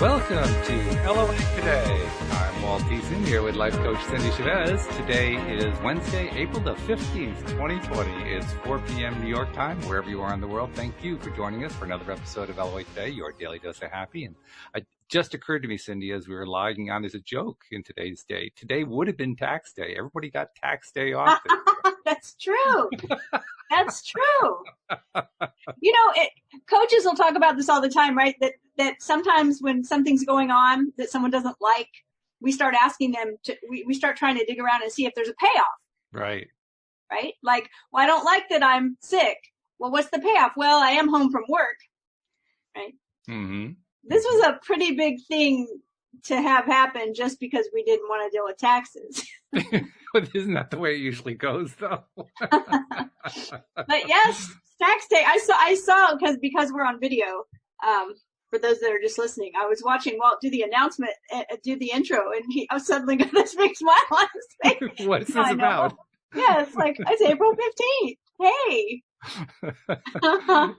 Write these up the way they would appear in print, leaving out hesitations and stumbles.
Welcome to LOA Today. I'm Walt here with life coach Cindie Chavez. Today is Wednesday, April the 15th, 2020. It's 4 p.m. New York time, wherever you are in the world. Thank you for joining us for another episode of LOA Today, your daily dose of happy. And it just occurred to me, Cindie, as we were logging on, there's a joke in today's day. Today would have been tax day. Everybody got tax day off. That's true. That's true. You know, coaches will talk about this all the time, right? That sometimes when something's going on that someone doesn't like, we start asking them we start trying to dig around and see if there's a payoff. Right. Right? Like, well, I don't like that I'm sick. Well, what's the payoff? Well, I am home from work. Right? Mm-hmm. This was a pretty big thing to have happen just because we didn't want to deal with taxes. But isn't that the way it usually goes, though? But yes, tax day. I saw because we're on video. For those that are just listening, I was watching Walt do the announcement, do the intro, and I was suddenly got this big smile on his face. What's this about? Yeah, it's like, it's April 15th. Hey.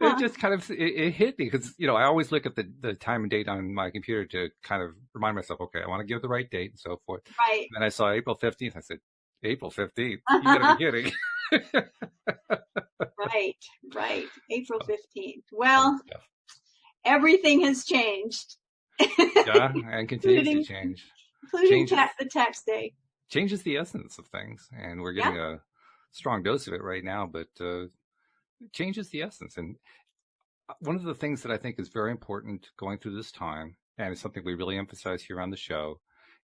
It just kind of, it hit me because, you know, I always look at the time and date on my computer to kind of remind myself, okay, I want to give the right date and so forth. Right. And I saw April 15th. I said, April 15th? You gotta be kidding. Right. April 15th. Well, everything has changed. Yeah, and continues to change. Including the tax day. Changes the essence of things. And we're getting a strong dose of it right now, but it changes the essence. And one of the things that I think is very important going through this time, and it's something we really emphasize here on the show,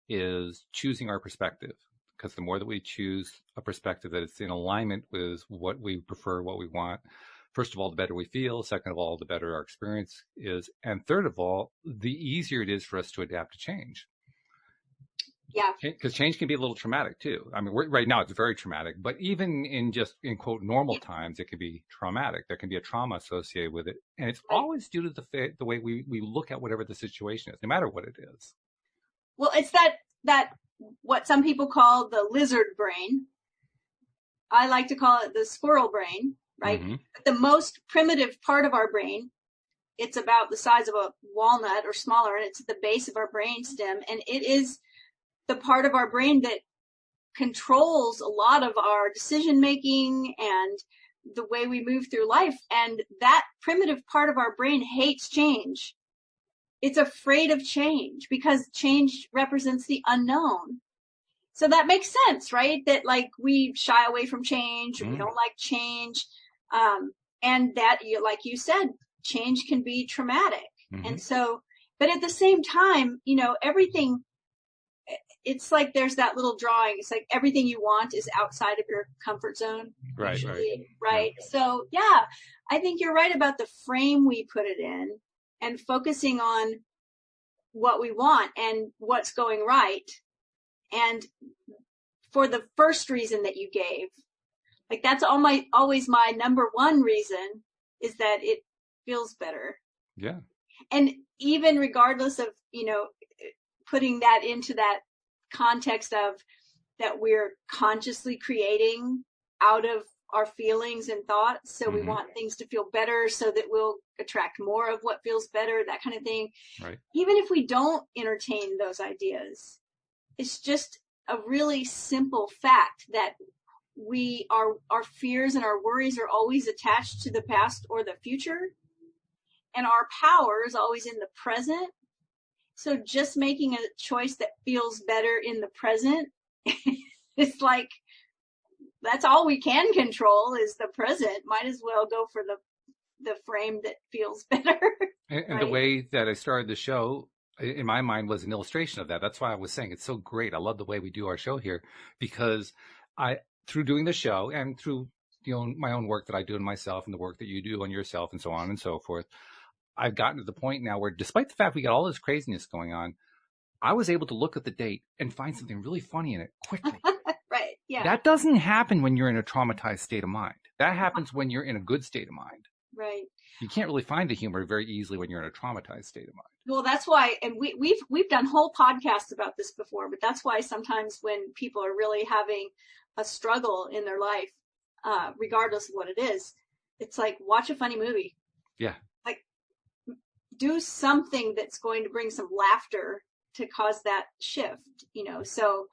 is choosing our perspective. Because the more that we choose a perspective that is in alignment with what we prefer, what we want, first of all, the better we feel. Second of all, the better our experience is. And third of all, the easier it is for us to adapt to change. Yeah. Because change can be a little traumatic too. I mean, right now it's very traumatic, but even in just, in quote, normal times, it can be traumatic. There can be a trauma associated with it. And it's always due to the way we look at whatever the situation is, no matter what it is. Well, it's that what some people call the lizard brain. I like to call it the squirrel brain, right? Mm-hmm. The most primitive part of our brain, it's about the size of a walnut or smaller, and it's at the base of our brain stem. And it is the part of our brain that controls a lot of our decision making and the way we move through life. And that primitive part of our brain hates change. It's afraid of change because change represents the unknown. So that makes sense, right? That like we shy away from change, we don't like change. And that, like you said, change can be traumatic. Mm-hmm. And so, but at the same time, you know, everything, it's like there's that little drawing. It's like everything you want is outside of your comfort zone. Right. Yeah. So yeah, I think you're right about the frame we put it in and focusing on what we want and what's going right. And for the first reason that you gave, like that's always my number one reason is that it feels better. Yeah. And even regardless of, you know, putting that into that context of that we're consciously creating out of our feelings and thoughts. So we want things to feel better so that we'll attract more of what feels better, that kind of thing. Right. Even if we don't entertain those ideas, it's just a really simple fact that our fears and our worries are always attached to the past or the future. And our power is always in the present. So just making a choice that feels better in the present, it's like, that's all we can control is the present. Might as well go for the frame that feels better. And right? The way that I started the show, in my mind, was an illustration of that. That's why I was saying it's so great. I love the way we do our show here because through doing the show and through my own work that I do in myself and the work that you do on yourself and so on and so forth, I've gotten to the point now where despite the fact we got all this craziness going on, I was able to look at the date and find something really funny in it quickly. Right. Yeah. That doesn't happen when you're in a traumatized state of mind. That happens when you're in a good state of mind. Right. You can't really find the humor very easily when you're in a traumatized state of mind. Well, that's why, and we've done whole podcasts about this before, but that's why sometimes when people are really having a struggle in their life, regardless of what it is, it's like watch a funny movie. Yeah. Like do something that's going to bring some laughter to cause that shift, so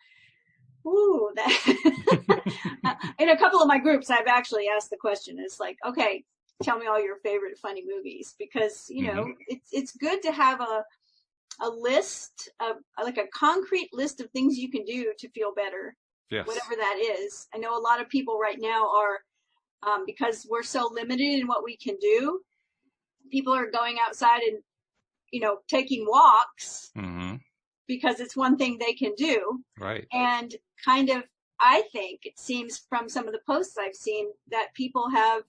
ooh, that in a couple of my groups, I've actually asked the question. It's like, okay, tell me all your favorite funny movies, because it's good to have a list of, like, a concrete list of things you can do to feel better. Yes. Whatever that is. I know a lot of people right now are, because we're so limited in what we can do, people are going outside and, taking walks because it's one thing they can do. Right. And kind of, I think it seems from some of the posts I've seen that people have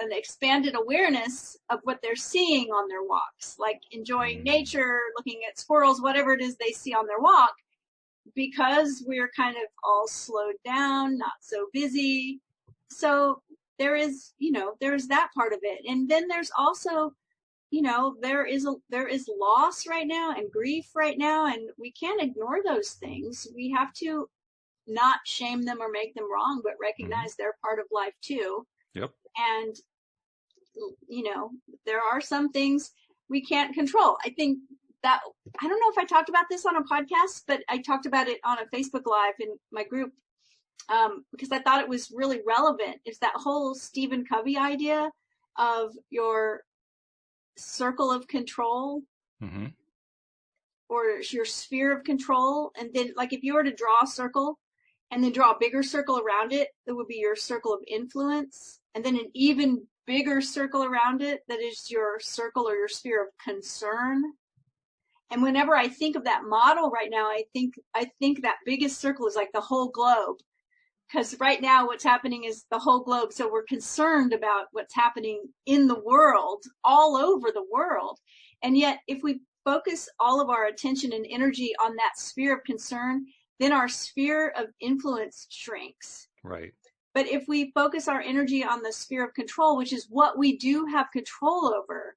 an expanded awareness of what they're seeing on their walks, like enjoying nature, looking at squirrels, whatever it is they see on their walk, because we're kind of all slowed down, not so busy. So there is that part of it. And then there's also, there is loss right now and grief right now, and we can't ignore those things. We have to not shame them or make them wrong, but recognize they're part of life too. Yep. And, there are some things we can't control. I think that, I don't know if I talked about this on a podcast, but I talked about it on a Facebook Live in my group, because I thought it was really relevant. It's that whole Stephen Covey idea of your circle of control, or your sphere of control. And then, like, if you were to draw a circle and then draw a bigger circle around it, that would be your circle of influence. And then an even bigger circle around it, that is your circle or your sphere of concern. And whenever I think of that model right now, I think that biggest circle is like the whole globe. Because right now what's happening is the whole globe. So we're concerned about what's happening in the world, all over the world. And yet, if we focus all of our attention and energy on that sphere of concern, then our sphere of influence shrinks. Right. But if we focus our energy on the sphere of control, which is what we do have control over,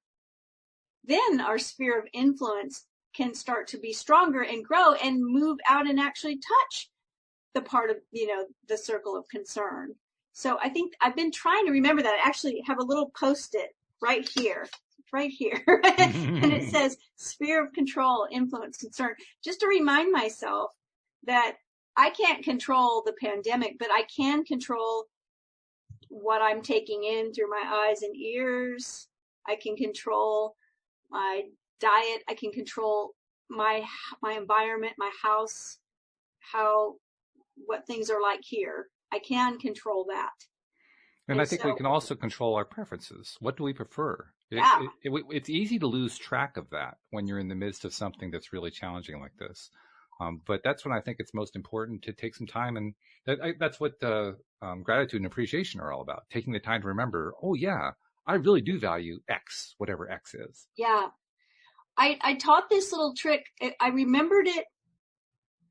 then our sphere of influence can start to be stronger and grow and move out and actually touch the part of, the circle of concern. So I think I've been trying to remember that. I actually have a little Post-it right here. And it says sphere of control, influence, concern, just to remind myself that I can't control the pandemic, but I can control what I'm taking in through my eyes and ears. I can control my diet. I can control my environment, my house, what things are like here. I can control that. And I think we can also control our preferences. What do we prefer? It's easy to lose track of that when you're in the midst of something that's really challenging like this. But that's when I think it's most important to take some time. And that's what gratitude and appreciation are all about. Taking the time to remember, oh, yeah, I really do value X, whatever X is. Yeah. I taught this little trick. I remembered it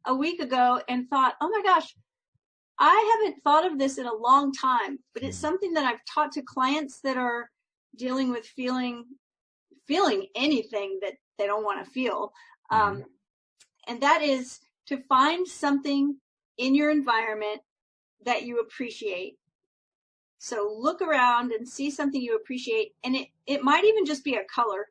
a week ago and thought, oh, my gosh, I haven't thought of this in a long time. But it's something that I've taught to clients that are dealing with feeling anything that they don't want to feel. And that is to find something in your environment that you appreciate. So look around and see something you appreciate. And it might even just be a color.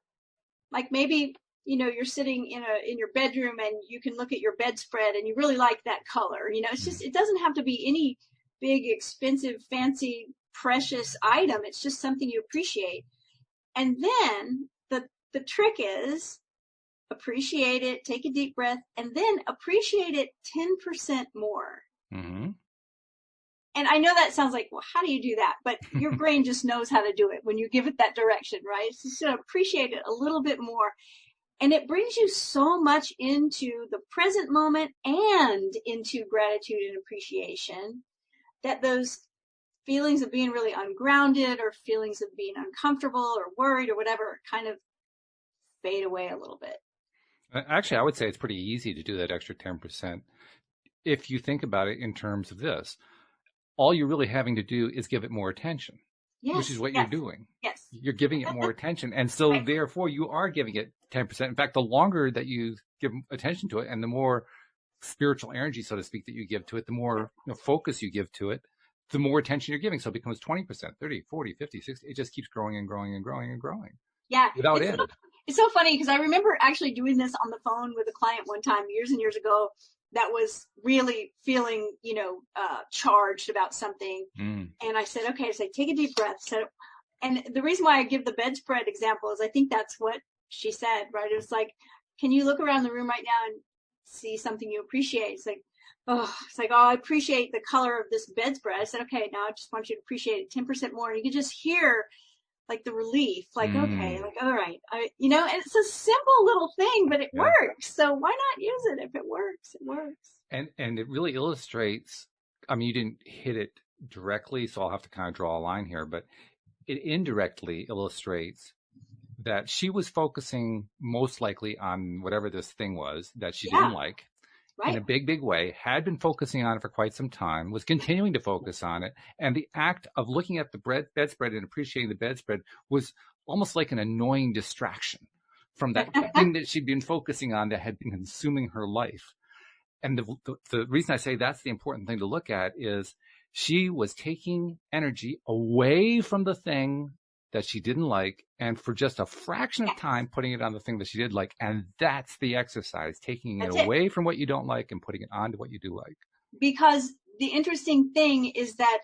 Like maybe, you're sitting in your bedroom and you can look at your bedspread and you really like that color. It's just, it doesn't have to be any big, expensive, fancy, precious item. It's just something you appreciate. And then the trick is appreciate it, take a deep breath, and then appreciate it 10% more. And I know that sounds like, well, how do you do that? But your brain just knows how to do it when you give it that direction, right? It's just to appreciate it a little bit more. And it brings you so much into the present moment and into gratitude and appreciation that those feelings of being really ungrounded or feelings of being uncomfortable or worried or whatever kind of fade away a little bit. Actually, I would say it's pretty easy to do that extra 10% if you think about it in terms of this. All you're really having to do is give it more attention, which is what you're doing. Yes. You're giving it more attention. And so therefore you are giving it 10%. In fact, the longer that you give attention to it and the more spiritual energy, so to speak, that you give to it, the more focus you give to it, the more attention you're giving. So it becomes 20%, 30, 40, 50, 60. It just keeps growing and growing and growing and growing. Yeah. without end. It's so funny because I remember actually doing this on the phone with a client one time years and years ago that was really feeling, charged about something. And I said, okay, so take a deep breath. So, and the reason why I give the bedspread example is I think that's what she said, right? It was like, can you look around the room right now and see something you appreciate? It's like, oh, I appreciate the color of this bedspread. I said, okay, now I just want you to appreciate it 10% more. And you can just hear like the relief, like, okay, like, all right, and it's a simple little thing, but it works. So why not use it? If it works, it works. And it really illustrates, I mean, you didn't hit it directly, so I'll have to kind of draw a line here, but it indirectly illustrates that she was focusing most likely on whatever this thing was that she didn't like. Right. In a big, big way, had been focusing on it for quite some time, was continuing to focus on it. And the act of looking at the bedspread and appreciating the bedspread was almost like an annoying distraction from that thing that she'd been focusing on that had been consuming her life. And the reason I say that's the important thing to look at is she was taking energy away from the thing that she didn't like, and for just a fraction of time putting it on the thing that she did like. And that's the exercise, taking it away from what you don't like and putting it onto what you do like. Because the interesting thing is that,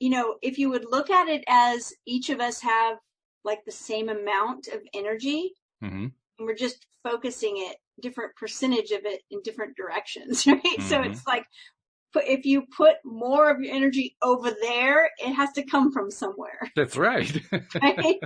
if you would look at it as each of us have like the same amount of energy, and we're just focusing it, different percentage of it in different directions, right? So it's like, if you put more of your energy over there, it has to come from somewhere. That's right. Right?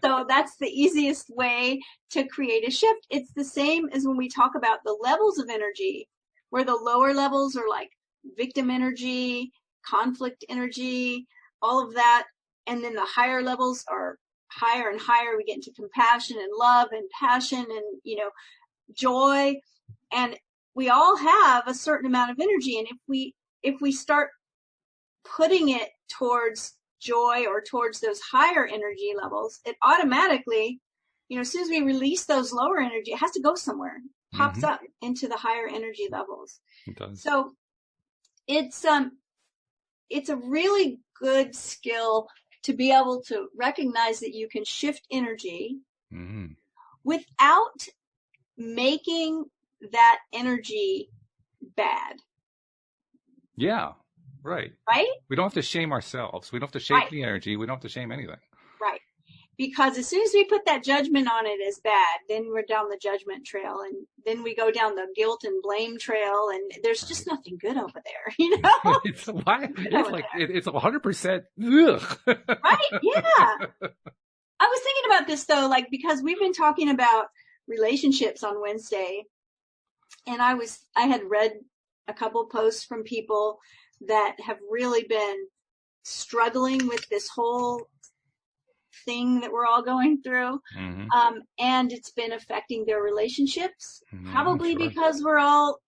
So that's the easiest way to create a shift. It's the same as when we talk about the levels of energy, where the lower levels are like victim energy, conflict energy, all of that. And then the higher levels are higher and higher. We get into compassion and love and passion and, joy. And we all have a certain amount of energy. And if we start putting it towards joy or towards those higher energy levels, it automatically, as soon as we release those lower energy, it has to go somewhere, pops up into the higher energy levels. It does. So it's a really good skill to be able to recognize that you can shift energy without making that energy bad. Yeah, right. Right? We don't have to shame ourselves. We don't have to shame the energy. We don't have to shame anything. Right. Because as soon as we put that judgment on it as bad, then we're down the judgment trail, and then we go down the guilt and blame trail, and there's just nothing good over there, It's 100%. Ugh. Right? Yeah. I was thinking about this though, like, because we've been talking about relationships on Wednesday, and I had read a couple posts from people that have really been struggling with this whole thing that we're all going through. And it's been affecting their relationships, probably because we're all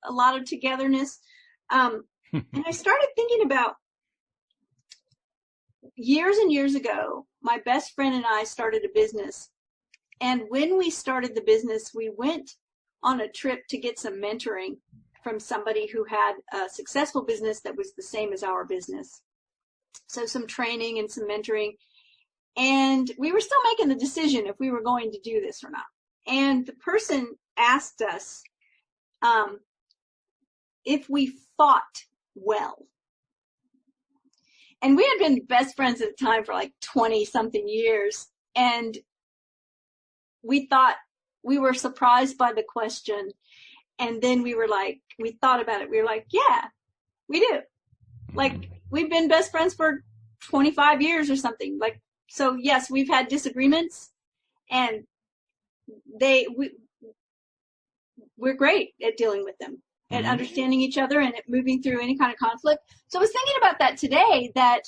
a lot of togetherness. And I started thinking about years and years ago, my best friend and I started a business. And when we started the business, we went on a trip to get some mentoring from somebody who had a successful business that was the same as our business. So some training and some mentoring. And we were still making the decision if we were going to do this or not. And the person asked us if we fought well. And we had been best friends at the time for like 20 something years. And we were surprised by the question. And then we thought about it. We were like, yeah, we do. Like, we've been best friends for 25 years or something. Like, so yes, we've had disagreements, and we're great at dealing with them and understanding each other and moving through any kind of conflict. So I was thinking about that today, that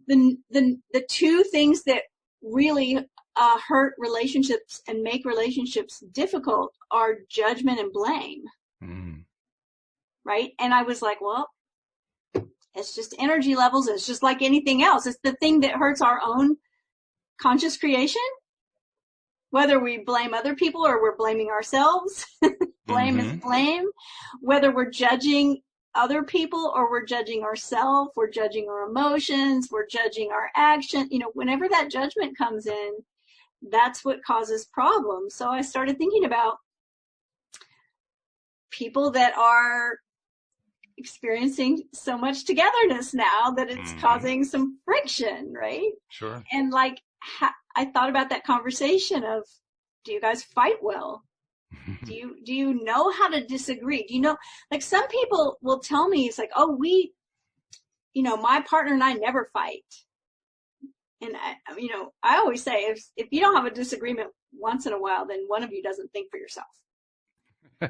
the two things that really hurt relationships and make relationships difficult are judgment and blame. Right? And I was like, well, it's just energy levels. It's just like anything else. It's the thing that hurts our own conscious creation, whether we blame other people or we're blaming ourselves. Blame is blame. Whether we're judging other people, or we're judging ourselves, we're judging our emotions, we're judging our action. Whenever that judgment comes in, that's what causes problems. So I started thinking about people that are experiencing so much togetherness now that it's causing some friction, right? Sure. And like, I thought about that conversation of, do you guys fight well? Do you know how to disagree? Do you know, like, some people will tell me, it's like, oh, my partner and I never fight. And I always say, if you don't have a disagreement once in a while, then one of you doesn't think for yourself.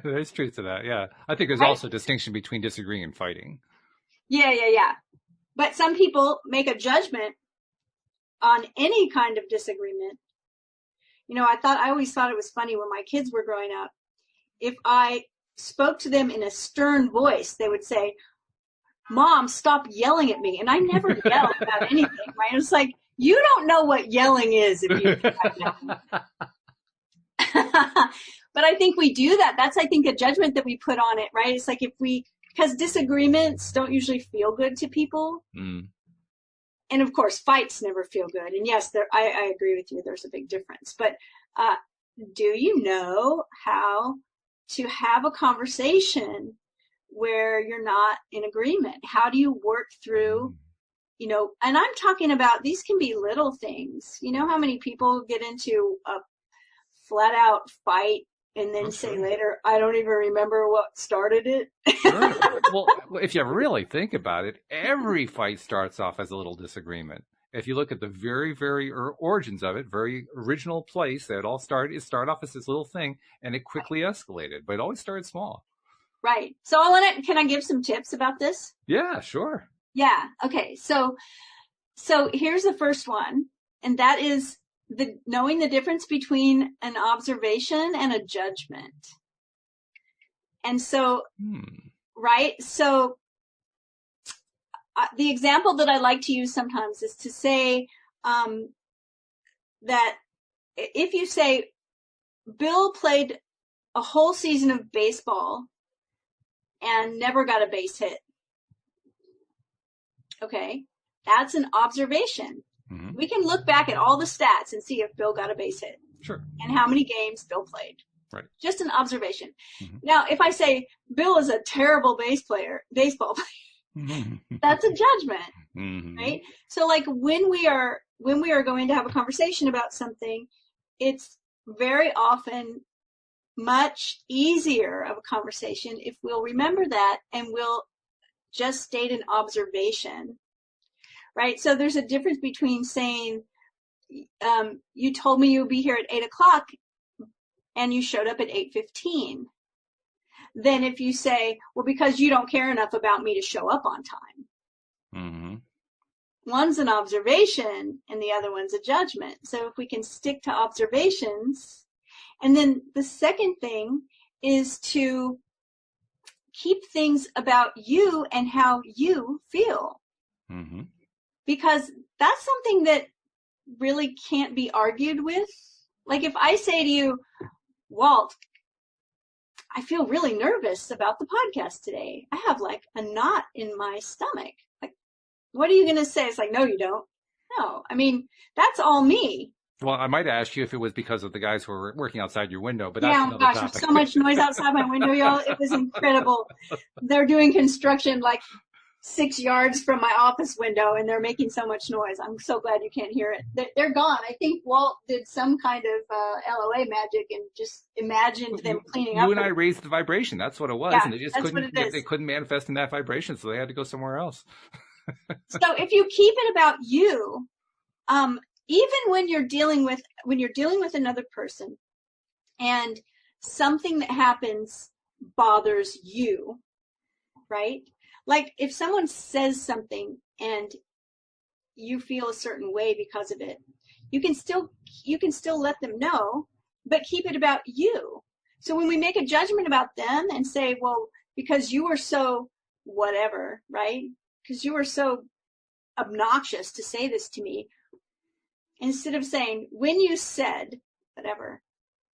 There's truth to that. Yeah. I think there's also a distinction between disagreeing and fighting. Yeah. But some people make a judgment on any kind of disagreement. I always thought it was funny when my kids were growing up. If I spoke to them in a stern voice, they would say, Mom, stop yelling at me. And I never yell about anything, right? It's like, you don't know what yelling is if you But I think we do that. That's, I think, a judgment that we put on it, right? It's like because disagreements don't usually feel good to people. And of course, fights never feel good. And yes, I agree with you. There's a big difference. But do you know how to have a conversation where you're not in agreement? How do you work through, and I'm talking about, these can be little things. You know how many people get into a flat out fight and then say later, I don't even remember what started it? Sure. Well, if you really think about it, every fight starts off as a little disagreement. If you look at the very, very origins of it, very original place that it all started, off as this little thing, and it quickly escalated, but it always started small. Right. So can I give some tips about this? Yeah, sure. Yeah. Okay. So here's the first one, and that is knowing the difference between an observation and a judgment. And so, right. So the example that I like to use sometimes is to say, that if you say, Bill played a whole season of baseball and never got a base hit. Okay. That's an observation. We can look back at all the stats and see if Bill got a base hit. Sure. And how many games Bill played. Right. Just an observation. Now, if I say Bill is a terrible baseball player, that's a judgment, right? So like when we are going to have a conversation about something, it's very often much easier of a conversation if we'll remember that and we'll just state an observation. Right. So there's a difference between saying, you told me you'd be here at 8:00 and you showed up at 8:15. Then if you say, well, because you don't care enough about me to show up on time. One's an observation and the other one's a judgment. So if we can stick to observations. And then the second thing is to keep things about you and how you feel. Because that's something that really can't be argued with. Like if I say to you, Walt, I feel really nervous about the podcast today. I have like a knot in my stomach. Like, what are you going to say? It's like, no, you don't. No, I mean, that's all me. Well, I might ask you if it was because of the guys who were working outside your window, but that's another topic. There's so much noise outside my window, y'all. It was incredible. They're doing construction like 6 yards from my office window, and they're making so much noise. I'm so glad you can't hear it. They're gone. I think Walt did some kind of LOA magic and just imagined them cleaning up. You and I raised the vibration. That's what it was. Yeah, and they just couldn't manifest in that vibration, so they had to go somewhere else. So if you keep it about you, even when you're dealing with another person and something that happens bothers you, right? Like if someone says something and you feel a certain way because of it, you can still let them know, but keep it about you. So when we make a judgment about them and say, well, because you were so whatever, right? Because you were so obnoxious to say this to me, instead of saying, when you said whatever,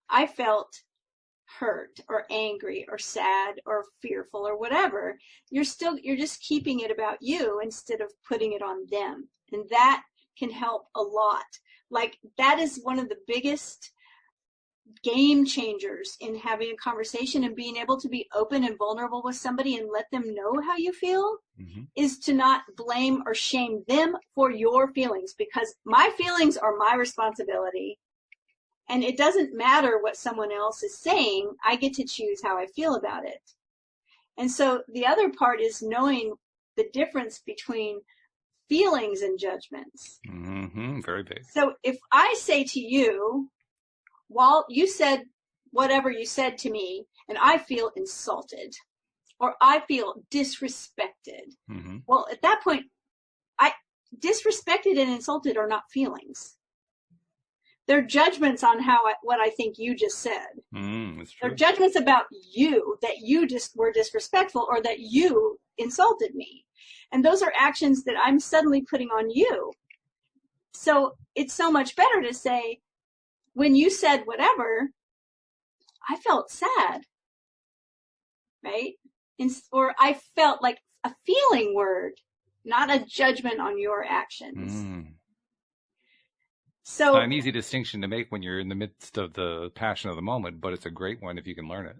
I felt hurt or angry or sad or fearful or whatever, you're just keeping it about you instead of putting it on them. And that can help a lot. Like, that is one of the biggest game changers in having a conversation and being able to be open and vulnerable with somebody and let them know how you feel, is to not blame or shame them for your feelings, because my feelings are my responsibility. And it doesn't matter what someone else is saying. I get to choose how I feel about it. And so the other part is knowing the difference between feelings and judgments. Very big. So if I say to you, Walt, you said whatever you said to me, and I feel insulted, or I feel disrespected. Well, at that point, disrespected and insulted are not feelings. They're judgments on what I think you just said. That's true. They're judgments about you, that you just were disrespectful or that you insulted me. And those are actions that I'm suddenly putting on you. So it's so much better to say, when you said whatever, I felt sad, right? Or I felt like a feeling word, not a judgment on your actions. So, not an easy distinction to make when you're in the midst of the passion of the moment, but it's a great one if you can learn it.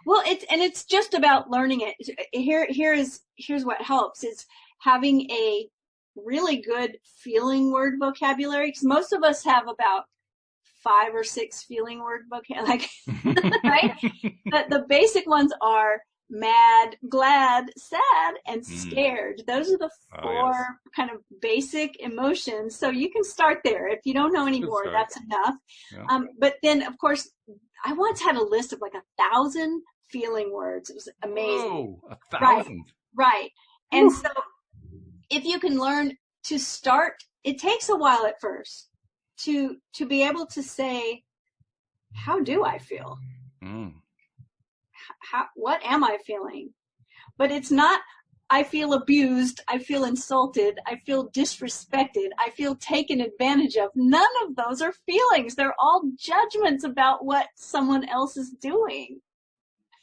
Well, it's just about learning it. Here's what helps. It's having a really good feeling word vocabulary, because most of us have about 5 or 6 feeling word vocabulary, right? But the basic ones are mad, glad, sad, and scared. Those are the 4 kind of basic emotions. So you can start there. If you don't know any more, that's enough. Yeah. But then, of course, I once had a list of like 1,000 feeling words. It was amazing. Whoa, 1,000. Right. And so if you can learn to start, it takes a while at first to be able to say, how do I feel? What am I feeling? But it's not, I feel abused, I feel insulted, I feel disrespected, I feel taken advantage of. None of those are feelings. They're all judgments about what someone else is doing.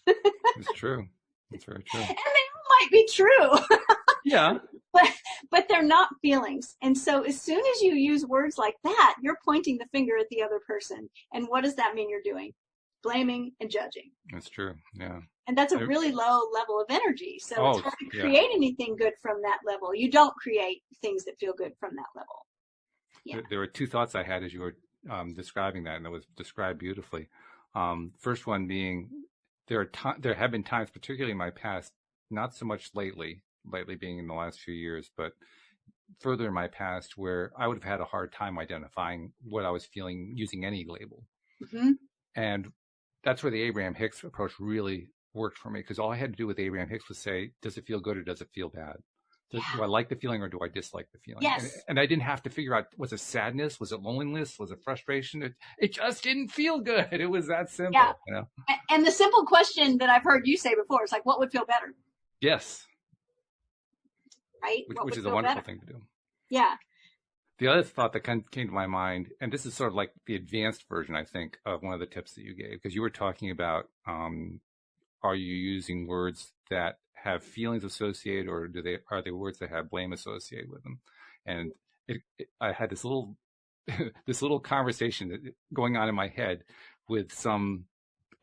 It's true. It's very true. And they all might be true. Yeah. But they're not feelings. And so as soon as you use words like that, you're pointing the finger at the other person. And what does that mean you're doing? Blaming and judging. That's true. Yeah. And that's a really low level of energy. So it's hard to create anything good from that level. You don't create things that feel good from that level. Yeah. There were 2 thoughts I had as you were describing that, and it was described beautifully. First one being, there have been times, particularly in my past, not so much lately being in the last few years, but further in my past, where I would have had a hard time identifying what I was feeling using any label. And that's where the Abraham Hicks approach really worked for me, because all I had to do with Abraham Hicks was say, does it feel good or does it feel bad? Do I like the feeling or do I dislike the feeling? Yes. And I didn't have to figure out, was it sadness? Was it loneliness? Was it frustration? It just didn't feel good. It was that simple. Yeah. You know? And the simple question that I've heard you say before is like, what would feel better? Yes. Right? Which is a wonderful thing to do. Yeah. The other thought that came to my mind, and this is sort of like the advanced version, I think, of one of the tips that you gave, because you were talking about, are you using words that have feelings associated, or are they words that have blame associated with them? And I had this little this little conversation going on in my head with some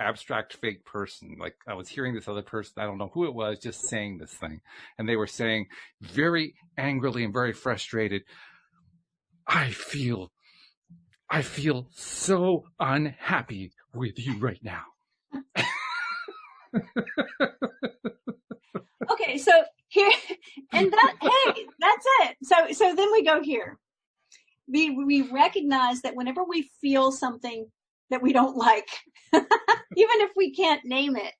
abstract fake person. Like, I was hearing this other person, I don't know who it was, just saying this thing, and they were saying very angrily and very frustrated, I feel so unhappy with you right now. Okay, so here, and hey, that's it. So then we go here. We recognize that whenever we feel something that we don't like, even if we can't name it,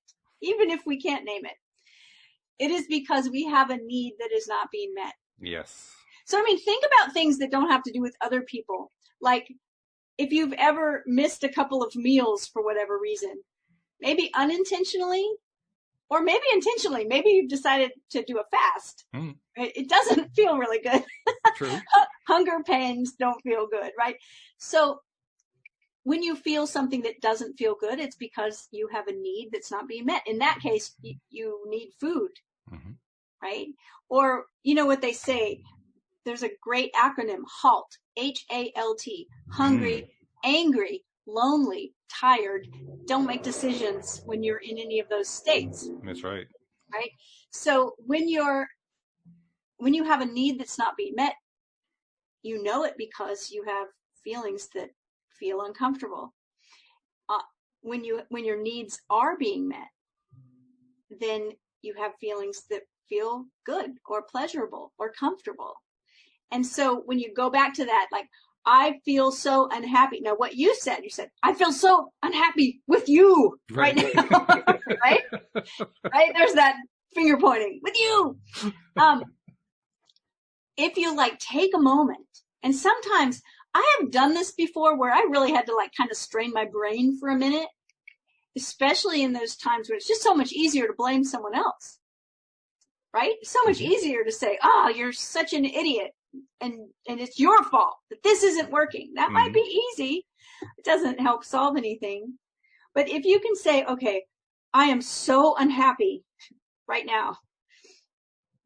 it is because we have a need that is not being met. Yes. So, I mean, think about things that don't have to do with other people. Like, if you've ever missed a couple of meals for whatever reason, maybe unintentionally, or maybe intentionally, maybe you've decided to do a fast. It doesn't feel really good. True. Hunger pains don't feel good, right? So when you feel something that doesn't feel good, it's because you have a need that's not being met. In that case, you need food, right? Or, you know what they say, there's a great acronym, HALT, H-A-L-T, hungry, angry, lonely, tired. Don't make decisions when you're in any of those states. That's right. Right? So when you have a need that's not being met, you know it because you have feelings that feel uncomfortable. When your needs are being met, then you have feelings that feel good or pleasurable or comfortable. And so when you go back to that, like, I feel so unhappy. Now, what you said, I feel so unhappy with you right now, right? Right? There's that finger pointing with you. If you like take a moment, and sometimes I have done this before where I really had to like kind of strain my brain for a minute, especially in those times where it's just so much easier to blame someone else, right? It's so much easier to say, oh, you're such an idiot. And it's your fault that this isn't working. That might be easy. It doesn't help solve anything. But if you can say, okay, I am so unhappy right now.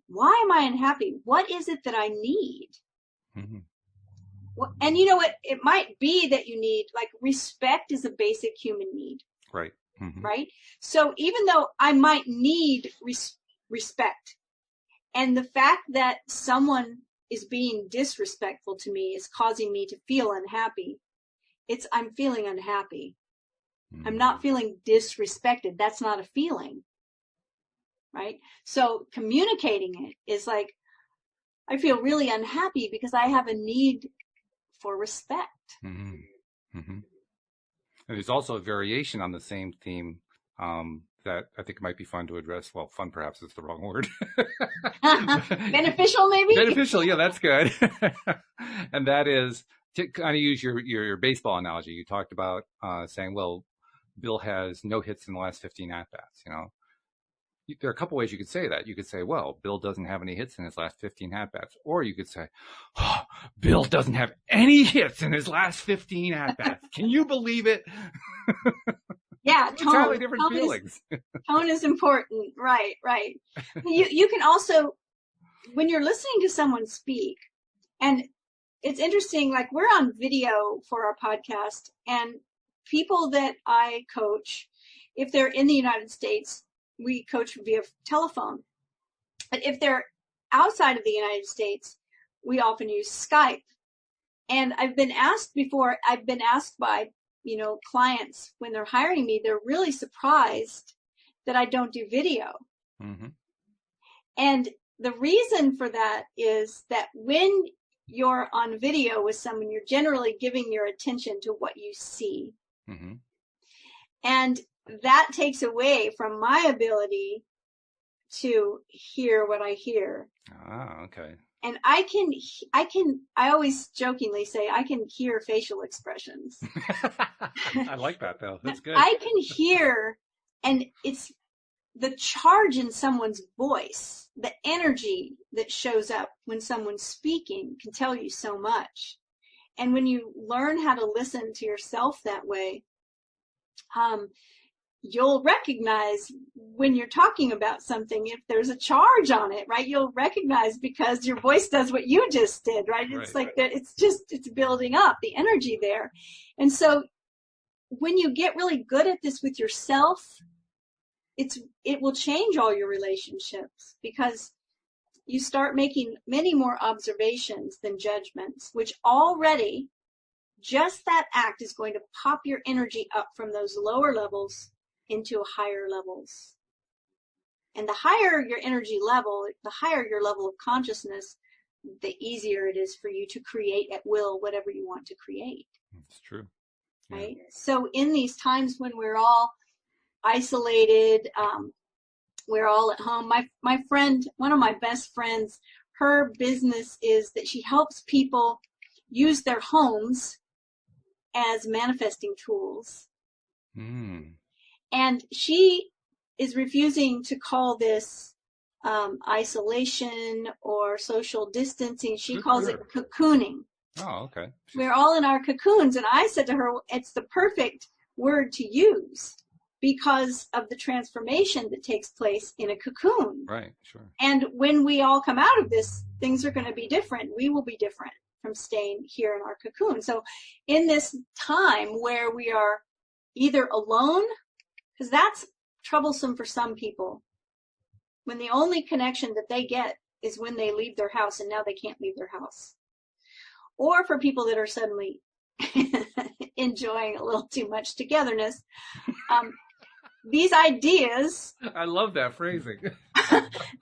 Why am I unhappy? What is it that I need? Well, and you know what? It might be that you need, like, respect is a basic human need. Right. Right? So even though I might need respect, and the fact that someone is being disrespectful to me is causing me to feel unhappy, I'm feeling unhappy. I'm not feeling disrespected. That's not a feeling. Right? So communicating it is like, I feel really unhappy because I have a need for respect. And there's also a variation on the same theme that I think might be fun to address. Well, fun perhaps is the wrong word. Beneficial, maybe? Beneficial, yeah, that's good. And that is to kind of use your baseball analogy. You talked about saying, well, Bill has no hits in the last 15 at-bats, you know. There are a couple ways you could say that. You could say, well, Bill doesn't have any hits in his last 15 at-bats. Or you could say, oh, Bill doesn't have any hits in his last 15 at-bats. Can you believe it? Yeah, tone. Entirely different feelings. Tone is important. Right. You can also, when you're listening to someone speak, and it's interesting, like, we're on video for our podcast, and people that I coach, if they're in the United States, we coach via telephone. But if they're outside of the United States, we often use Skype. And I've been asked by, clients when they're hiring me, they're really surprised that I don't do video. And the reason for that is that when you're on video with someone, you're generally giving your attention to what you see. And that takes away from my ability to hear what I hear. Ah, okay. And I always jokingly say I can hear facial expressions. I like that, though. That's good. I can hear, and it's the charge in someone's voice, the energy that shows up when someone's speaking can tell you so much. And when you learn how to listen to yourself that way, you'll recognize when you're talking about something, if there's a charge on it, right? You'll recognize because your voice does what you just did, right? It's like that. It's building up the energy there. And so when you get really good at this with yourself, it will change all your relationships because you start making many more observations than judgments, which already just that act is going to pop your energy up from those lower levels into higher levels. And the higher your energy level, the higher your level of consciousness, the easier it is for you to create at will whatever you want to create. It's true. Right? Yeah. So in these times when we're all isolated, we're all at home. My friend, one of my best friends, her business is that she helps people use their homes as manifesting tools. And she is refusing to call this isolation or social distancing. She calls it cocooning. Oh, okay. We're all in our cocoons. And I said to her, it's the perfect word to use because of the transformation that takes place in a cocoon. Right, sure. And when we all come out of this, things are going to be different. We will be different from staying here in our cocoon. So in this time where we are either alone, because that's troublesome for some people, when the only connection that they get is when they leave their house and now they can't leave their house. Or for people that are suddenly enjoying a little too much togetherness. These ideas. I love that phrasing.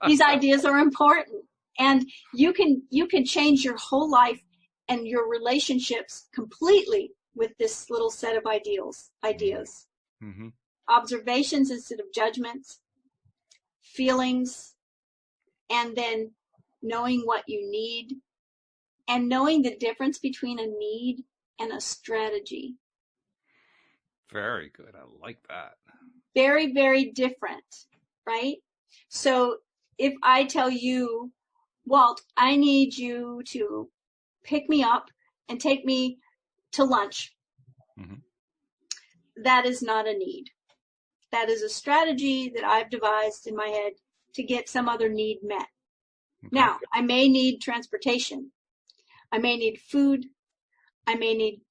These ideas are important. And you can change your whole life and your relationships completely with this little set of ideas. Mm-hmm. Observations instead of judgments, feelings, and then knowing what you need, and knowing the difference between a need and a strategy. Very good. I like that. Very, very different, right? So if I tell you, Walt, I need you to pick me up and take me to lunch, mm-hmm. That is not a need. That is a strategy that I've devised in my head to get some other need met. Okay. Now, I may need transportation. I may need food. I may need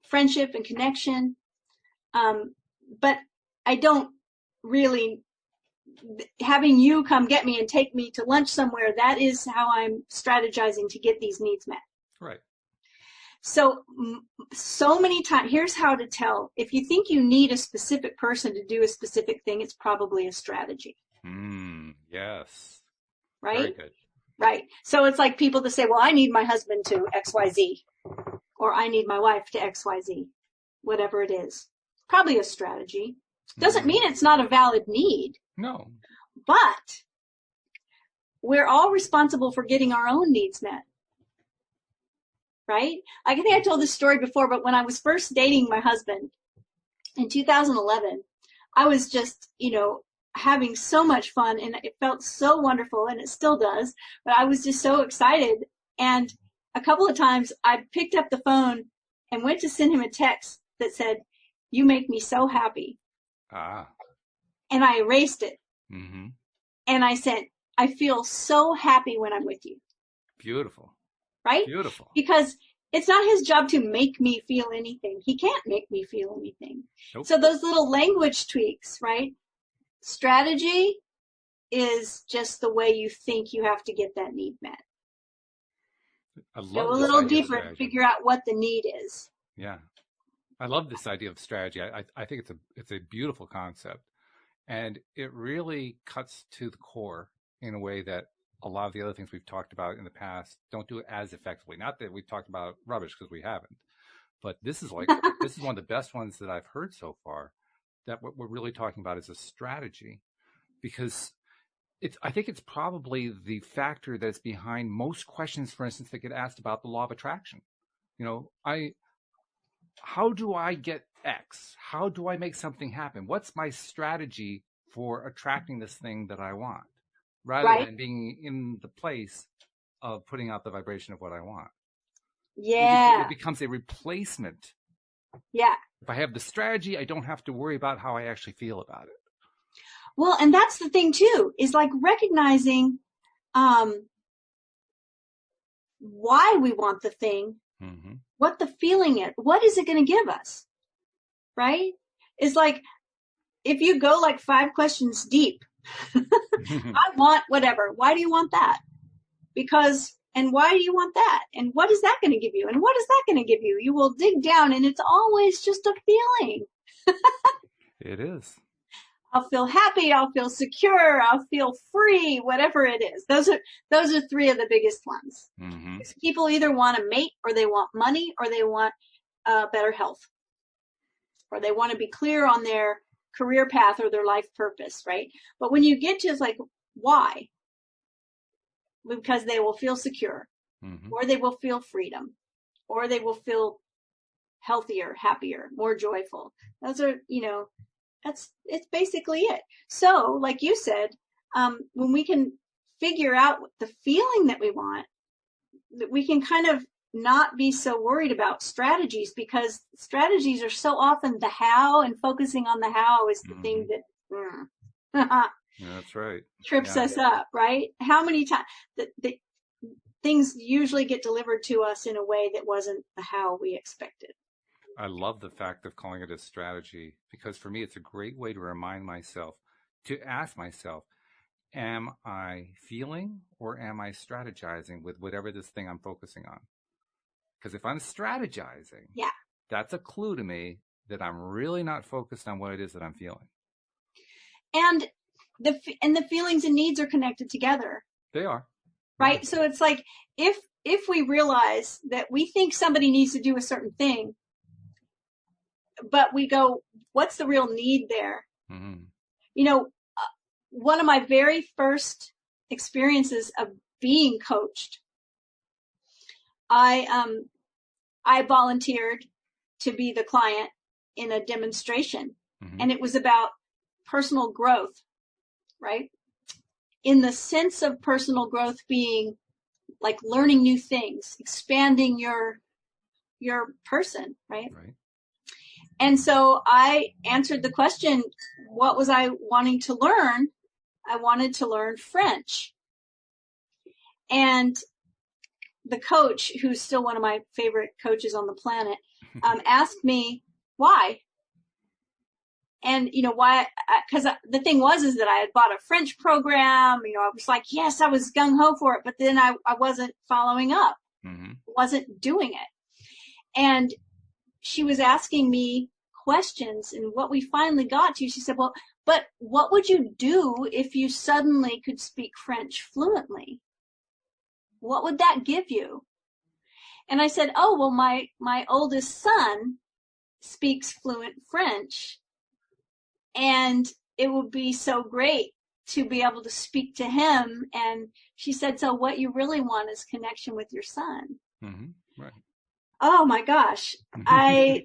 friendship and connection. But I don't really, having you come get me and take me to lunch somewhere, that is how I'm strategizing to get these needs met. Right. So many times, here's how to tell. If you think you need a specific person to do a specific thing, it's probably a strategy. Yes. Right? Very good. Right. So it's like people that say, well, I need my husband to XYZ, or I need my wife to XYZ, whatever it is. Probably a strategy. Doesn't mean it's not a valid need. No. But we're all responsible for getting our own needs met. Right? I think I told this story before, but when I was first dating my husband in 2011, I was just, having so much fun, and it felt so wonderful, and it still does, but I was just so excited. And a couple of times I picked up the phone and went to send him a text that said, "You make me so happy." And I erased it. Mm-hmm. And I said, "I feel so happy when I'm with you." Beautiful. Right? Beautiful. Because it's not his job to make me feel anything. He can't make me feel anything. Nope. So those little language tweaks, right? Strategy is just the way you think you have to get that need met. I love Go a little deeper and figure out what the need is. Yeah. I love this idea of strategy. I think it's a beautiful concept, and it really cuts to the core in a way that a lot of the other things we've talked about in the past don't do it as effectively. Not that we've talked about rubbish, because we haven't, but this is one of the best ones that I've heard so far, that what we're really talking about is a strategy, because I think it's probably the factor that's behind most questions, for instance, that get asked about the law of attraction. How do I get X? How do I make something happen? What's my strategy for attracting this thing that I want, rather than being in the place of putting out the vibration of what I want? Yeah. It becomes a replacement. Yeah. If I have the strategy, I don't have to worry about how I actually feel about it. Well, and that's the thing too, is like recognizing why we want the thing, mm-hmm. what the feeling is, what is it going to give us, right? It's like, if you go like 5 questions deep, I want whatever. Why do you want that? Because, and why do you want that? And what is that going to give you? And what is that going to give you? You will dig down, and it's always just a feeling. It is. I'll feel happy. I'll feel secure. I'll feel free, whatever it is. Those are 3 of the biggest ones. Mm-hmm. People either want to mate, or they want money, or they want better health, or they want to be clear on their career path or their life purpose, right? But when you get to like, why? Because they will feel secure, mm-hmm. or they will feel freedom, or they will feel healthier, happier, more joyful. Those are, it's basically it. So, like you said, when we can figure out the feeling that we want, that we can kind of not be so worried about strategies, because strategies are so often the how, and focusing on the how is the thing that yeah, that's right. trips us up, right? How many times the things usually get delivered to us in a way that wasn't the how we expected. I love the fact of calling it a strategy, because for me, it's a great way to remind myself, to ask myself, am I feeling or am I strategizing with whatever this thing I'm focusing on? Because if I'm strategizing, yeah, that's a clue to me that I'm really not focused on what it is that I'm feeling. And the feelings and needs are connected together. They are. Right? So it's like, if we realize that we think somebody needs to do a certain thing, but we go, what's the real need there? Mm-hmm. You know, one of my very first experiences of being coached, I volunteered to be the client in a demonstration, and it was about personal growth, right? In the sense of personal growth being like learning new things, expanding your person, right? And so I answered the question, what was I wanting to learn? I wanted to learn French. And the coach, who's still one of my favorite coaches on the planet, asked me why. And, why? Because the thing is that I had bought a French program. I was like, yes, I was gung-ho for it. But then I wasn't following up, wasn't doing it. And she was asking me questions. And what we finally got to, she said, well, but what would you do if you suddenly could speak French fluently? What would that give you? And I said, oh, well, my oldest son speaks fluent French. And it would be so great to be able to speak to him. And she said, so what you really want is connection with your son. Right. Oh my gosh. I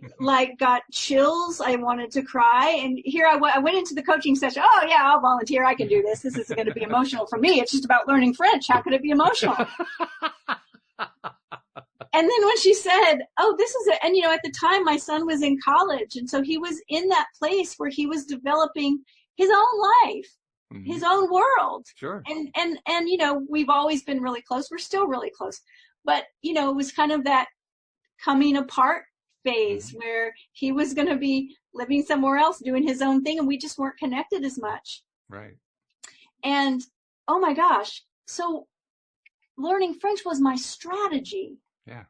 got chills. I wanted to cry. And here I went into the coaching session. Oh yeah, I'll volunteer. I can do this. This isn't going to be emotional for me. It's just about learning French. How could it be emotional? And then when she said, oh, this is it. And, at the time my son was in college. And so he was in that place where he was developing his own life, his own world. Sure. And, we've always been really close. We're still really close. But, it was kind of that coming apart phase where he was going to be living somewhere else, doing his own thing. And we just weren't connected as much. Right. And, oh my gosh. So learning French was my strategy. Yeah.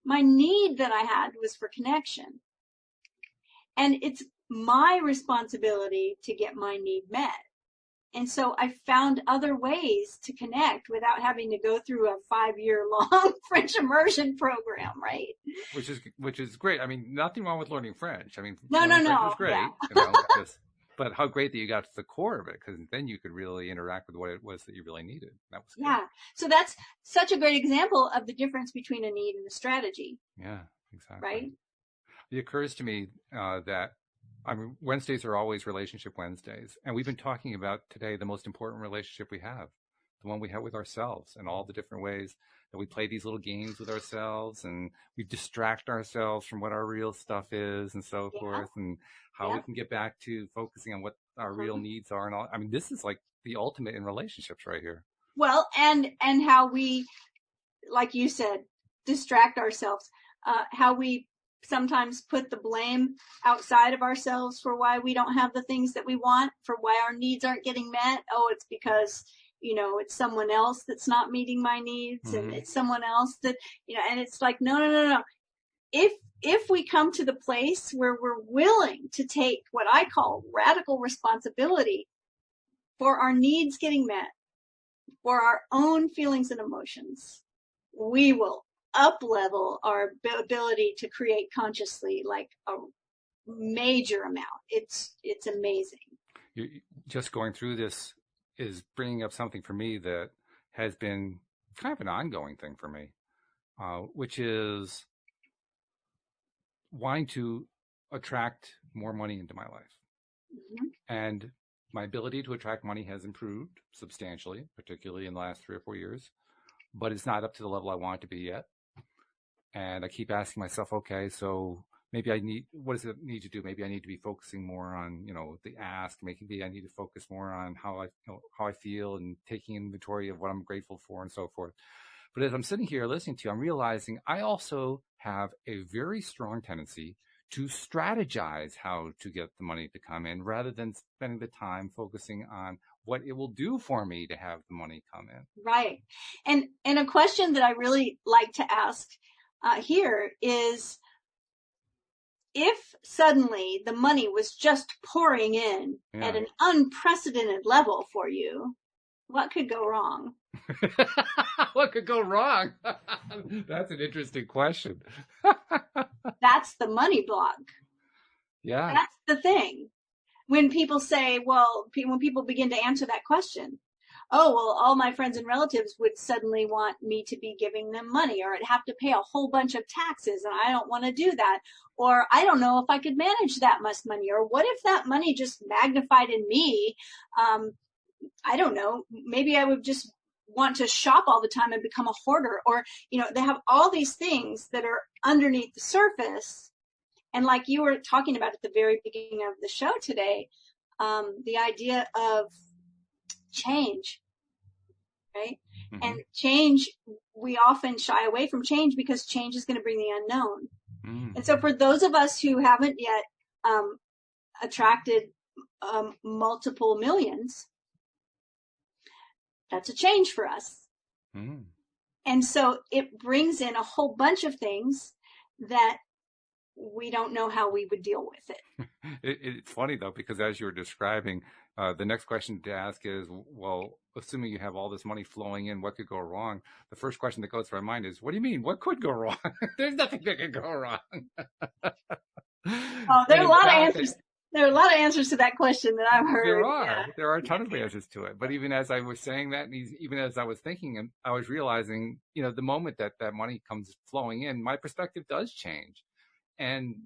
My need that I had was for connection. And it's my responsibility to get my need met. And so I found other ways to connect without having to go through a 5-year-long French immersion program, right? Which is great. I mean, nothing wrong with learning French. I mean, no. French was great. Yeah. But how great that you got to the core of it, because then you could really interact with what it was that you really needed. That was good. Yeah. So that's such a great example of the difference between a need and a strategy. Yeah, exactly. Right? It occurs to me that Wednesdays are always relationship Wednesdays. And we've been talking about today the most important relationship we have, the one we have with ourselves, and all the different ways that we play these little games with ourselves, and we distract ourselves from what our real stuff is, and so forth, and how we can get back to focusing on what our real needs are. And all. I mean, this is like the ultimate in relationships right here. Well, and how we, like you said, distract ourselves, how we sometimes put the blame outside of ourselves for why we don't have the things that we want, for why our needs aren't getting met. Oh, it's because, it's someone else that's not meeting my needs, and it's someone else that, and it's like, no. If we come to the place where we're willing to take what I call radical responsibility for our needs getting met, for our own feelings and emotions, we will up-level our ability to create consciously, like a major amount. It's amazing. You're just going through this is bringing up something for me that has been kind of an ongoing thing for me, which is wanting to attract more money into my life. And my ability to attract money has improved substantially, particularly in the last 3 or 4 years, but it's not up to the level I want it to be yet. And I keep asking myself, okay, so maybe what does it need to do? Maybe I need to be focusing more on, the ask. Maybe I need to focus more on how I feel and taking inventory of what I'm grateful for and so forth. But as I'm sitting here listening to you, I'm realizing I also have a very strong tendency to strategize how to get the money to come in rather than spending the time focusing on what it will do for me to have the money come in. Right. And a question that I really like to ask here is, if suddenly the money was just pouring in at an unprecedented level for you, what could go wrong? What could go wrong? That's an interesting question. That's the money block. Yeah. That's the thing. When people say, when people begin to answer that question, oh, well, all my friends and relatives would suddenly want me to be giving them money, or I'd have to pay a whole bunch of taxes, and I don't want to do that. Or I don't know if I could manage that much money. Or what if that money just magnified in me? I don't know. Maybe I would just want to shop all the time and become a hoarder. Or, they have all these things that are underneath the surface. And like you were talking about at the very beginning of the show today, the idea of change, right? Mm-hmm. And change, we often shy away from change because change is going to bring the unknown. Mm. And so for those of us who haven't yet attracted multiple millions, that's a change for us. Mm. And so it brings in a whole bunch of things that we don't know how we would deal with it. It's funny, though, because as you were describing, the next question to ask is, well, assuming you have all this money flowing in, what could go wrong? The first question that goes through my mind is, what do you mean? What could go wrong? There's nothing that could go wrong. Oh, there are a lot of answers. There are a lot of answers to that question that I've heard. There are a ton of answers to it. But even as I was saying that, and even as I was thinking, and I was realizing, the moment that money comes flowing in, my perspective does change. And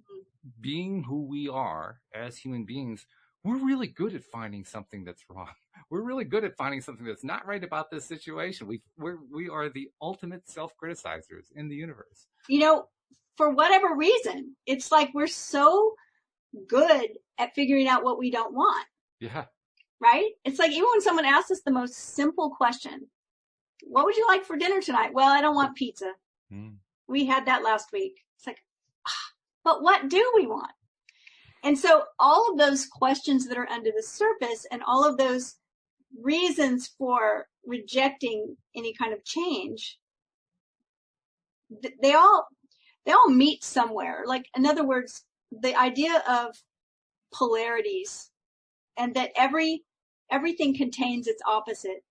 being who we are as human beings, we're really good at finding something that's wrong. We're really good at finding something that's not right about this situation. We are the ultimate self-criticizers in the universe. For whatever reason, it's like we're so good at figuring out what we don't want. Yeah. Right? It's like even when someone asks us the most simple question, what would you like for dinner tonight? Well, I don't want pizza. We had that last week. It's like, but what do we want? And so all of those questions that are under the surface and all of those reasons for rejecting any kind of change, they all meet somewhere. Like, in other words, the idea of polarities and that everything contains its opposite,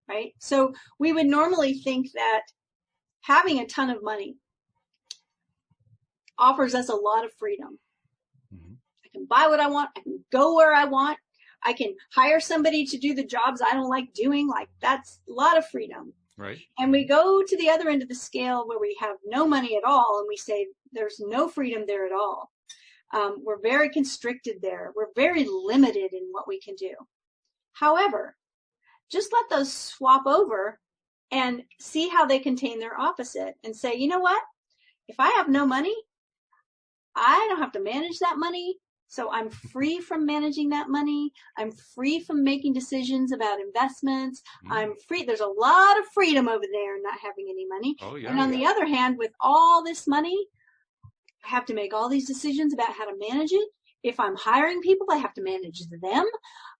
right? So we would normally think that having a ton of money offers us a lot of freedom. Mm-hmm. I can buy what I want. I can go where I want. I can hire somebody to do the jobs I don't like doing. Like, that's a lot of freedom. Right. And we go to the other end of the scale where we have no money at all, and we say there's no freedom there at all. We're very constricted there. We're very limited in what we can do. However, just let those swap over and see how they contain their opposite and say, you know what? If I have no money, I don't have to manage that money. So I'm free from managing that money. I'm free from making decisions about investments. I'm free. There's a lot of freedom over there not having any money. Oh, yeah, and on the other hand, with all this money, I have to make all these decisions about how to manage it. If I'm hiring people, I have to manage them.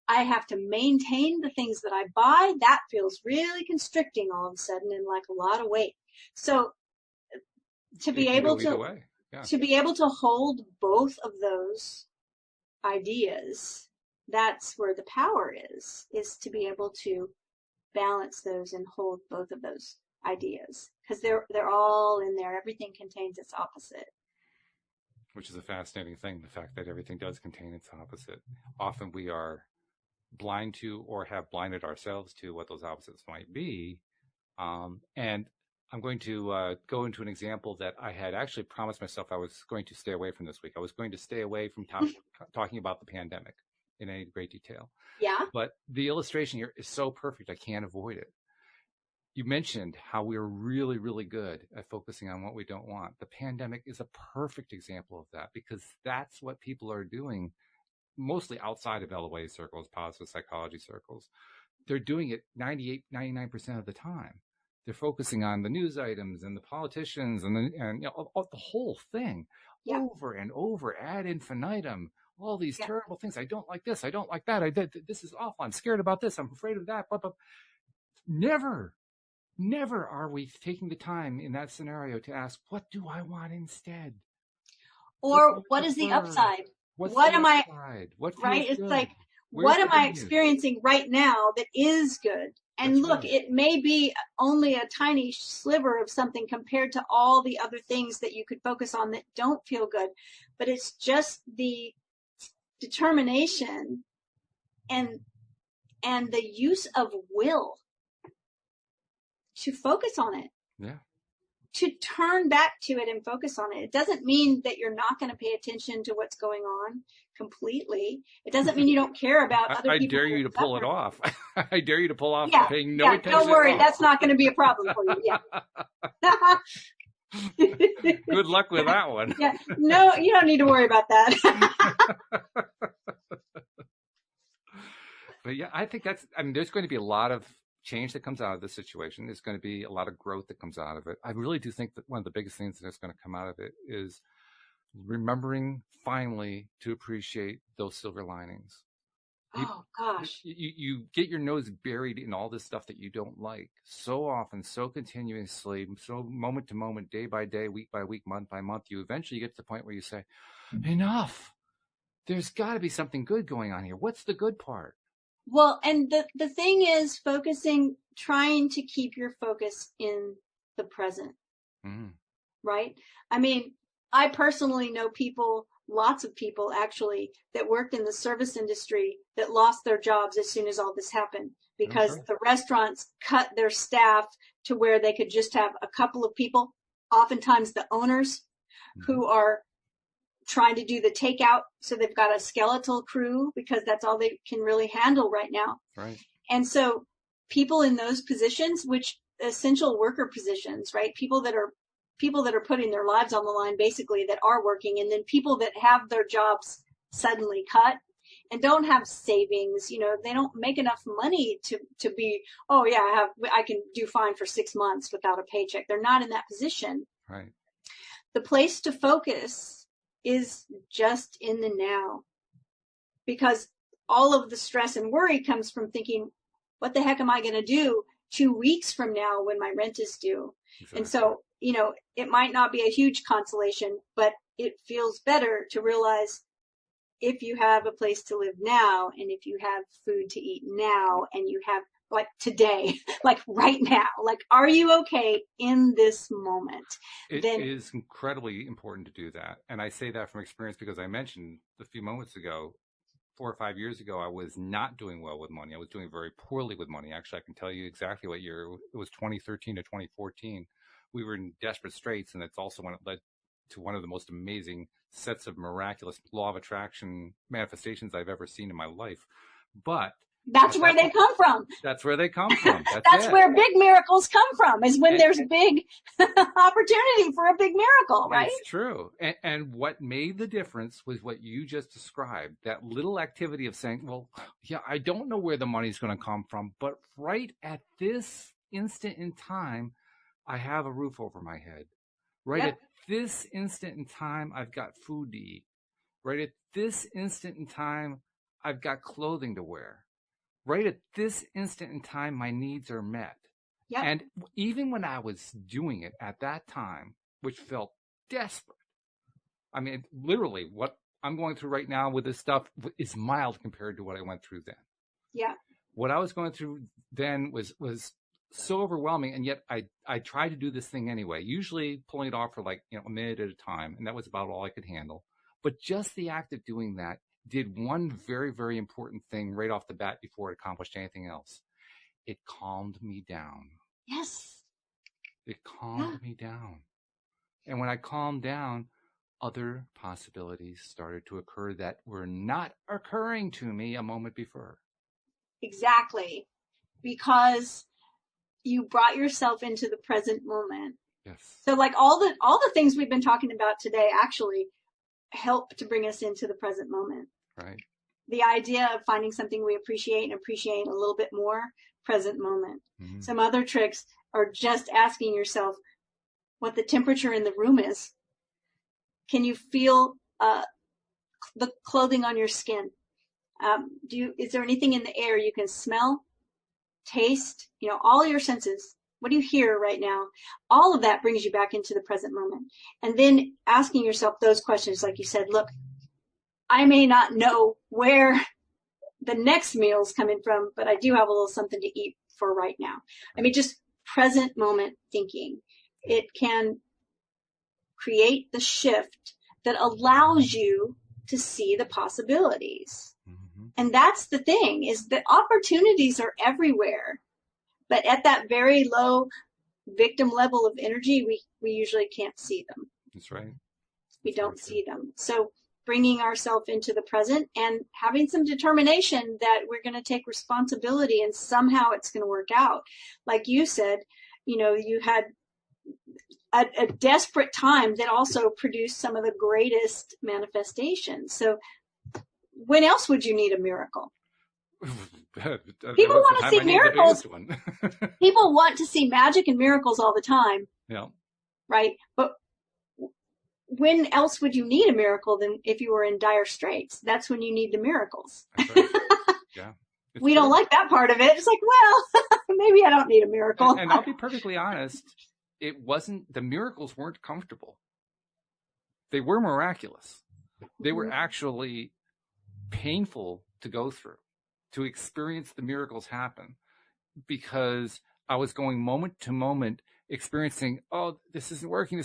I have to maintain the things that I buy. That feels really constricting all of a sudden and like a lot of weight. So to be able to hold both of those ideas, that's where the power is to be able to balance those and hold both of those ideas, because they're all in there. Everything contains its opposite. Which is a fascinating thing, the fact that everything does contain its opposite. Often we are blind to or have blinded ourselves to what those opposites might be. And I'm going to go into an example that I had actually promised myself I was going to stay away from this week. I was going to stay away from talking about the pandemic in any great detail. Yeah. But the illustration here is so perfect, I can't avoid it. You mentioned how we're really, really good at focusing on what we don't want. The pandemic is a perfect example of that, because that's what people are doing, mostly outside of LOA circles, positive psychology circles. They're doing it 98, 99% of the time. They're focusing on the news items and the politicians and the whole thing over and over ad infinitum. All these terrible things. I don't like this. I don't like that. This is awful. I'm scared about this. I'm afraid of that. But never are we taking the time in that scenario to ask, what do I want instead? Or what is the upside? What am I, right? It's like, what am I experiencing right now that is good? And look, it may be only a tiny sliver of something compared to all the other things that you could focus on that don't feel good. But it's just the determination and the use of will to focus on it. Yeah. To turn back to it and focus on it. It doesn't mean that you're not going to pay attention to what's going on completely. It doesn't mean you don't care about other people. I dare you to pull it off. I dare you to pull off paying no attention. Don't worry, that's not going to be a problem for you. Yeah. Good luck with that one. Yeah. No, you don't need to worry about that. But yeah, I think there's going to be a lot of change that comes out of this situation. There's going to be a lot of growth that comes out of it. I really do think that one of the biggest things that's going to come out of it is remembering finally to appreciate those silver linings. Oh gosh. You get your nose buried in all this stuff that you don't like so often, so continuously, so moment to moment, day by day, week by week, month by month. You eventually get to the point where you say, enough. There's got to be something good going on here. What's the good part? Well, and the thing is trying to keep your focus in the present, right? I mean, I personally know lots of people actually, that worked in the service industry that lost their jobs as soon as all this happened, because the restaurants cut their staff to where they could just have a couple of people, oftentimes the owners, who are trying to do the takeout. So they've got a skeletal crew because that's all they can really handle right now. Right. And so people in those positions, which essential worker positions, right? People that are putting their lives on the line, basically, that are working, and then people that have their jobs suddenly cut and don't have savings, they don't make enough money to be, I can do fine for 6 months without a paycheck. They're not in that position. Right. The place to focus is just in the now, because all of the stress and worry comes from thinking, what the heck am I going to do 2 weeks from now when my rent is due? Exactly. And so, it might not be a huge consolation, but it feels better to realize if you have a place to live now, and if you have food to eat now, and you have, like today, like right now, like, are you okay in this moment? It is incredibly important to do that. And I say that from experience, because I mentioned a few moments ago, 4 or 5 years ago, I was not doing well with money. I was doing very poorly with money. Actually, I can tell you exactly what year. It was 2013 to 2014. We were in desperate straits, and it's also when it led to one of the most amazing sets of miraculous law of attraction manifestations I've ever seen in my life. But that's where they come from. That's where they come from. That's where big miracles come from, is when there's big opportunity for a big miracle, right? It's true. And what made the difference was what you just described, that little activity of saying, well, yeah, I don't know where the money's going to come from, but right at this instant in time, I have a roof over my head. Right at this instant in time, I've got food to eat. Right at this instant in time, I've got clothing to wear. Right at this instant in time, my needs are met. Yep. And even when I was doing it at that time, which felt desperate, I mean, literally what I'm going through right now with this stuff is mild compared to what I went through then. Yeah. What I was going through then was so overwhelming, and yet I tried to do this thing anyway, usually pulling it off for a minute at a time, and that was about all I could handle. But just the act of doing that did one very, very important thing right off the bat before it accomplished anything else. It calmed me down. Yes. It calmed me down. And when I calmed down, other possibilities started to occur that were not occurring to me a moment before. Exactly. Because you brought yourself into the present moment. Yes. So like all the things we've been talking about today actually help to bring us into the present moment. Right. The idea of finding something we appreciate and appreciate a little bit more, present moment. Mm-hmm. Some other tricks are just asking yourself what the temperature in the room is. Can you feel the clothing on your skin? Is there anything in the air you can smell, taste, all your senses? What do you hear right now? All of that brings you back into the present moment. And then asking yourself those questions, like you said, look, I may not know where the next meal is coming from, but I do have a little something to eat for right now. I mean, just present moment thinking. It can create the shift that allows you to see the possibilities. Mm-hmm. And that's the thing, is that opportunities are everywhere. But at that very low victim level of energy, we usually can't see them. That's right. We don't see them. So bringing ourselves into the present and having some determination that we're going to take responsibility and somehow it's going to work out. Like you said, you had a desperate time that also produced some of the greatest manifestations. So when else would you need a miracle? People want to see miracles. People want to see magic and miracles all the time. Yeah. Right? But when else would you need a miracle than if you were in dire straits? That's when you need the miracles. That's right. Yeah. We don't like that part of it. It's like, well, maybe I don't need a miracle. And I'll be perfectly honest. The miracles weren't comfortable. They were miraculous. They were actually painful to go through, to experience the miracles happen, because I was going moment to moment experiencing, oh, this isn't working.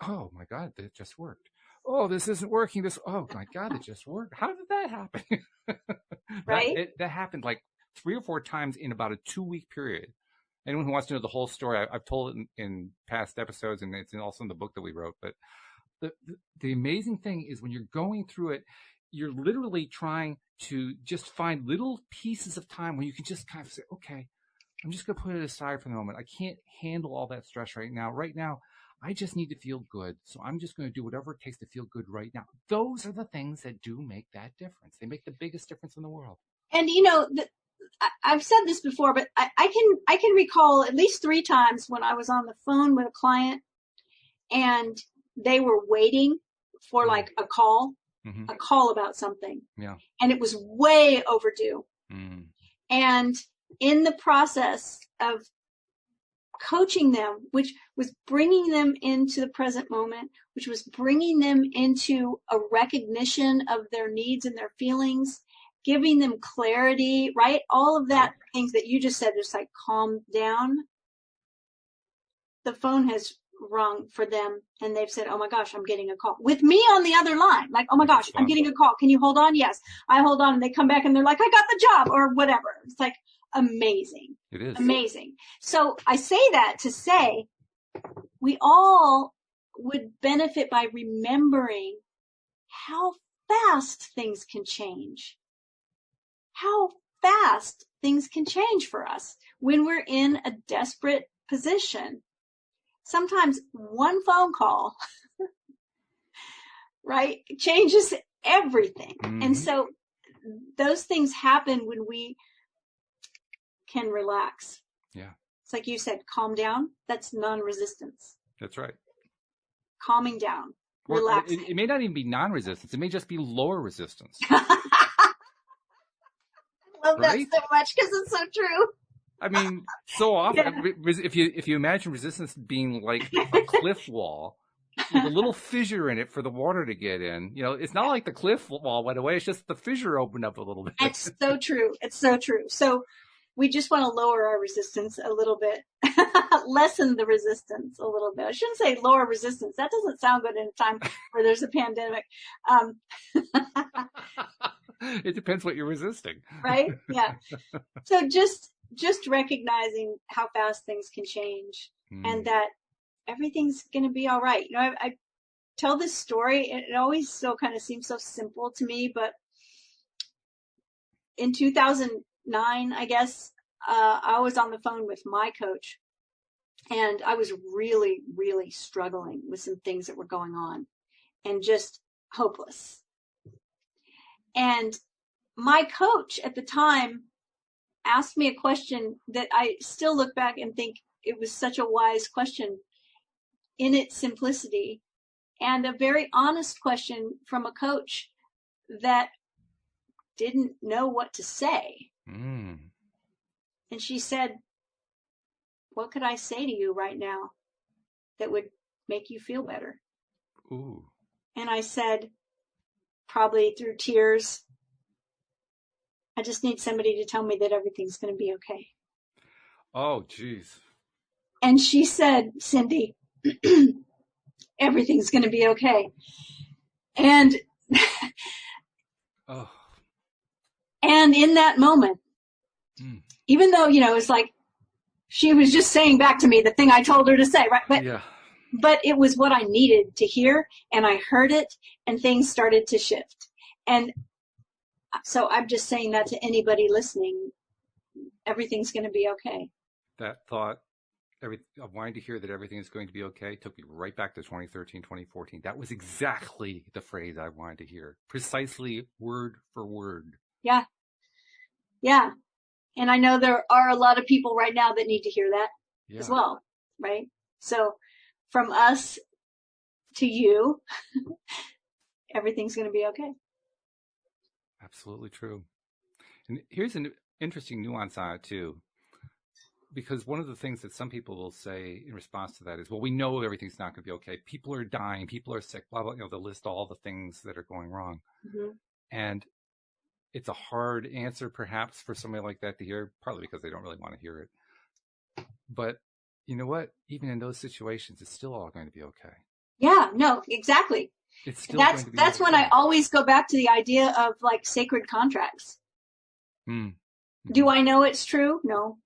Oh my God, it just worked. Oh, this isn't working. Oh my God, it just worked. How did that happen? Right. That happened like 3 or 4 times in about a 2-week period. Anyone who wants to know the whole story, I've told it in past episodes, and it's also in the book that we wrote. But the amazing thing is when you're going through it, you're literally trying to just find little pieces of time where you can just kind of say, okay, I'm just going to put it aside for the moment. I can't handle all that stress right now. Right now, I just need to feel good. So I'm just going to do whatever it takes to feel good right now. Those are the things that do make that difference. They make the biggest difference in the world. And, I've said this before, but I can recall at least 3 times when I was on the phone with a client and they were waiting for like a call about something. Yeah. And it was way overdue. Mm. And in the process of coaching them, which was bringing them into the present moment, which was bringing them into a recognition of their needs and their feelings, giving them clarity, right? All of that things that you just said, just like calm down. The phone has rung for them and they've said, oh my gosh, I'm getting a call with me on the other line. Like, oh my gosh, I'm getting a call. Can you hold on? Yes. I hold on. And they come back and they're like, I got the job or whatever. It's like amazing. It is amazing. So I say that to say we all would benefit by remembering how fast things can change. How fast things can change for us when we're in a desperate position. Sometimes one phone call, right, changes everything. Mm-hmm. And so those things happen when we can relax. Yeah. It's like you said, calm down. That's non-resistance. That's right. Calming down, or relaxing. It may not even be non-resistance. It may just be lower resistance. I love that so much because it's so true. I mean, so often, if you imagine resistance being like a cliff wall with a little fissure in it for the water to get in, it's not like the cliff wall went away. It's just the fissure opened up a little bit. It's so true. It's so true. So we just want to lower our resistance a little bit, lessen the resistance a little bit. I shouldn't say lower resistance. That doesn't sound good in a time where there's a pandemic. It depends what you're resisting. Right? Yeah. So just recognizing how fast things can change and that everything's going to be all right. I tell this story. It always still kind of seems so simple to me, but in 2009, I guess, I was on the phone with my coach And I was really, really struggling with some things that were going on and just hopeless. And my coach at the time asked me a question that I still look back and think it was such a wise question in its simplicity, and a very honest question from a coach that didn't know what to say. And she said, what could I say to you right now that would make you feel better? Ooh. And I said, probably through tears, I just need somebody to tell me that everything's going to be okay. Oh, geez. And she said, Cindie, everything's going to be okay. And oh. And in that moment, even though, it's like she was just saying back to me the thing I told her to say, right? But it was what I needed to hear, and I heard it, and things started to shift. And so I'm just saying that to anybody listening. Everything's going to be okay. That thought, of wanting to hear that everything is going to be okay, took me right back to 2013, 2014. That was exactly the phrase I wanted to hear. Precisely word for word. Yeah. Yeah. And I know there are a lot of people right now that need to hear that as well, right? So from us to you, everything's going to be okay. Absolutely true. And here's an interesting nuance on it too, because one of the things that some people will say in response to that is, well, we know everything's not going to be okay. People are dying, people are sick, blah, blah, they'll list all the things that are going wrong. And it's a hard answer perhaps for somebody like that to hear, partly because they don't really want to hear it. But you know what? Even in those situations, it's still all going to be okay. Yeah, no, exactly. It's still that's going to be that's okay. When I always go back to the idea of like sacred contracts. Do I know it's true? No.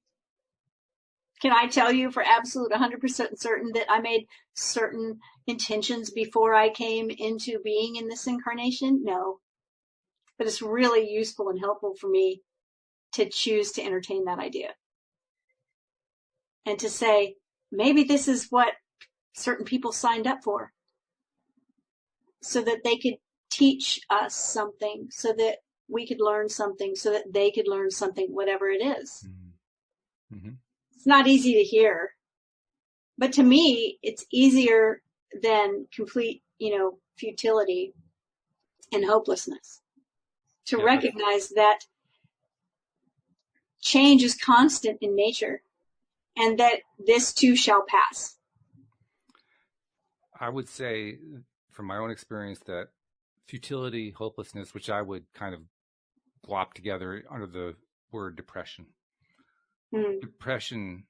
Can I tell you for absolute 100% certain that I made certain intentions before I came into being in this incarnation? No. But it's really useful and helpful for me to choose to entertain that idea. And to say, maybe this is what certain people signed up for. So that they could teach us something, so that we could learn something, so that they could learn something, whatever it is. It's not easy to hear, but to me, it's easier than complete, futility and hopelessness. To recognize that change is constant in nature and that this too shall pass. I would say from my own experience that futility, hopelessness, which I would kind of glop together under the word depression. Depression,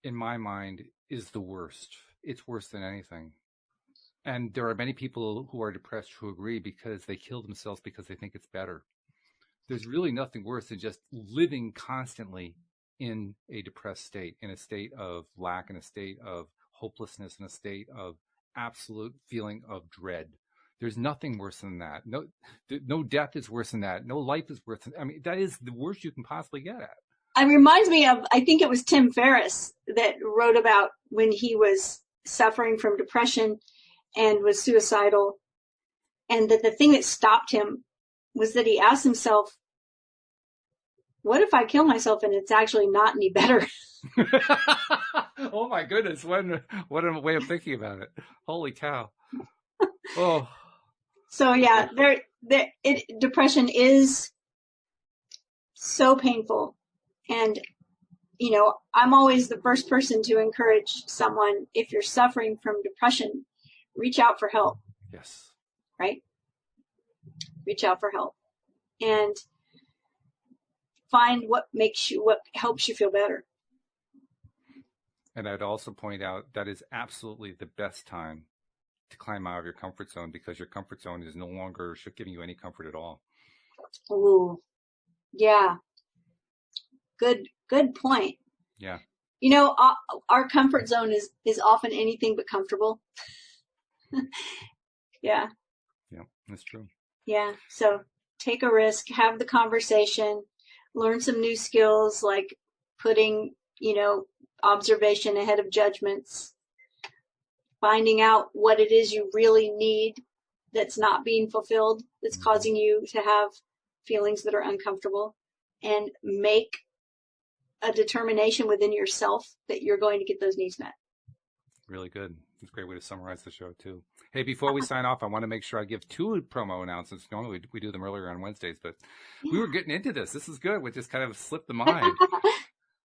in my mind, is the worst. It's worse than anything. And there are many people who are depressed who agree because they kill themselves because they think it's better. There's really nothing worse than just living constantly in a depressed state, in a state of lack, in a state of hopelessness, in a state of absolute feeling of dread. There's nothing worse than that. No death is worse than that. No life is worse than that. I mean, that is the worst you can possibly get at. It reminds me of, I think it was Tim Ferriss that wrote about when he was suffering from depression and was suicidal. And that the thing that stopped him was that he asked himself, what if I kill myself and it's actually not any better? Oh my goodness. What a way of thinking about it. Holy cow. Oh. So yeah, depression is so painful. And, I'm always the first person to encourage someone, if you're suffering from depression, reach out for help. Yes. Right? Reach out for help. And find what helps you feel better. And I'd also point out that is absolutely the best time to climb out of your comfort zone, because your comfort zone is no longer giving you any comfort at all. Ooh, yeah. Good point. Yeah. Our comfort zone is often anything but comfortable. Yeah. Yeah, that's true. Yeah. So take a risk, have the conversation, learn some new skills like putting, observation ahead of judgments, finding out what it is you really need that's not being fulfilled, that's causing you to have feelings that are uncomfortable, and make a determination within yourself that you're going to get those needs met. Really good. It's a great way to summarize the show, too. Hey, before we sign off, I want to make sure I give 2 promo announcements. Normally we do them earlier on Wednesdays, but we were getting into this. This is good. We just kind of slipped the mind.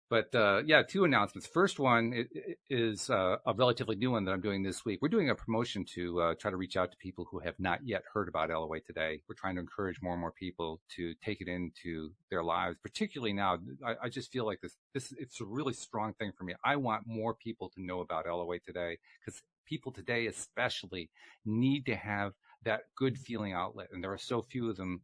But 2 announcements. First one is a relatively new one that I'm doing this week. We're doing a promotion to try to reach out to people who have not yet heard about LOA Today. We're trying to encourage more and more people to take it into their lives, particularly now. I just feel like this it's a really strong thing for me. I want more people to know about LOA Today, because people today especially need to have that good feeling outlet, and there are so few of them.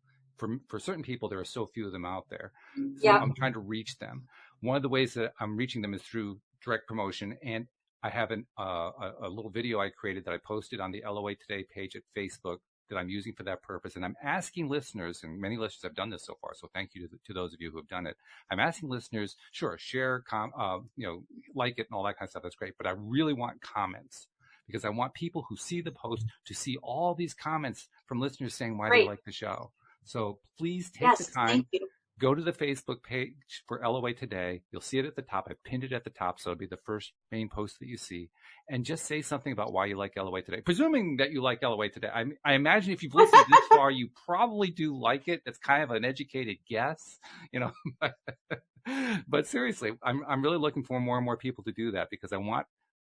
For certain people, there are so few of them out there. So I'm trying to reach them. One of the ways that I'm reaching them is through direct promotion. And I have a little video I created that I posted on the LOA Today page at Facebook that I'm using for that purpose. And I'm asking listeners, and many listeners have done this so far, so thank you to those of you who have done it. I'm asking listeners, sure, share, like it and all that kind of stuff. That's great. But I really want comments, because I want people who see the post to see all these comments from listeners saying why they like the show. So please take the time. Go to the Facebook page for LOA Today. You'll see it at the top. I pinned it at the top, so it'll be the first main post that you see. And just say something about why you like LOA Today. Presuming that you like LOA Today. I imagine if you've listened this far, you probably do like it. That's kind of an educated guess, But seriously, I'm really looking for more and more people to do that, because I want,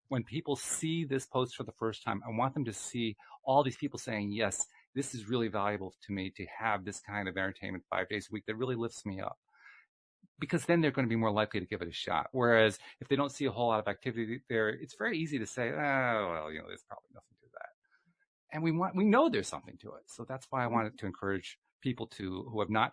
when people see this post for the first time, I want them to see all these people saying, yes, this is really valuable to me to have this kind of entertainment 5 days a week that really lifts me up. Because then they're going to be more likely to give it a shot. Whereas if they don't see a whole lot of activity there, it's very easy to say, there's probably nothing to that. And we know there's something to it. So that's why I wanted to encourage people who have not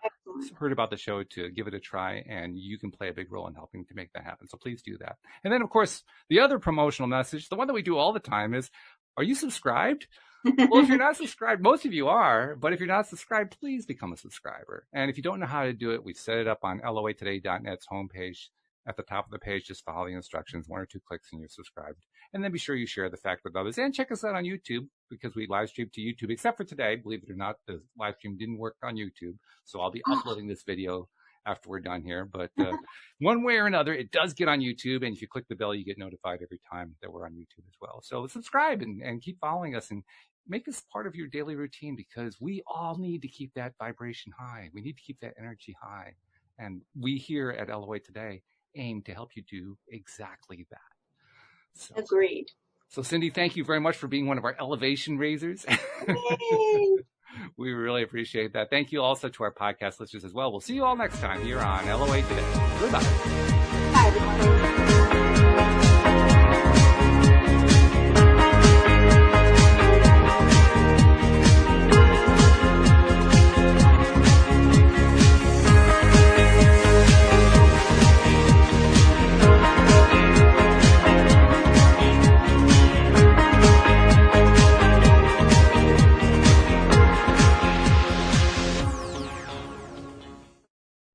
heard about the show to give it a try, and you can play a big role in helping to make that happen. So please do that. And then, of course, the other promotional message, the one that we do all the time, is, are you subscribed? Well, if you're not subscribed, most of you are, but if you're not subscribed, please become a subscriber. And if you don't know how to do it, we've set it up on loatoday.net's homepage. At the top of the page, just follow the instructions, 1 or 2 clicks, and you're subscribed. And then be sure you share the fact with others. And check us out on YouTube, because we live stream to YouTube, except for today. Believe it or not, the live stream didn't work on YouTube. So I'll be uploading this video after we're done here. But one way or another, it does get on YouTube. And if you click the bell, you get notified every time that we're on YouTube as well. So subscribe and keep following us, and make this part of your daily routine, because we all need to keep that vibration high. We need to keep that energy high. And we here at LOA Today aim to help you do exactly that. So, agreed. So Cindie, thank you very much for being one of our elevation raisers. We really appreciate that. Thank you also to our podcast listeners as well. We'll see you all next time here on LOA Today. Goodbye. Bye, everyone.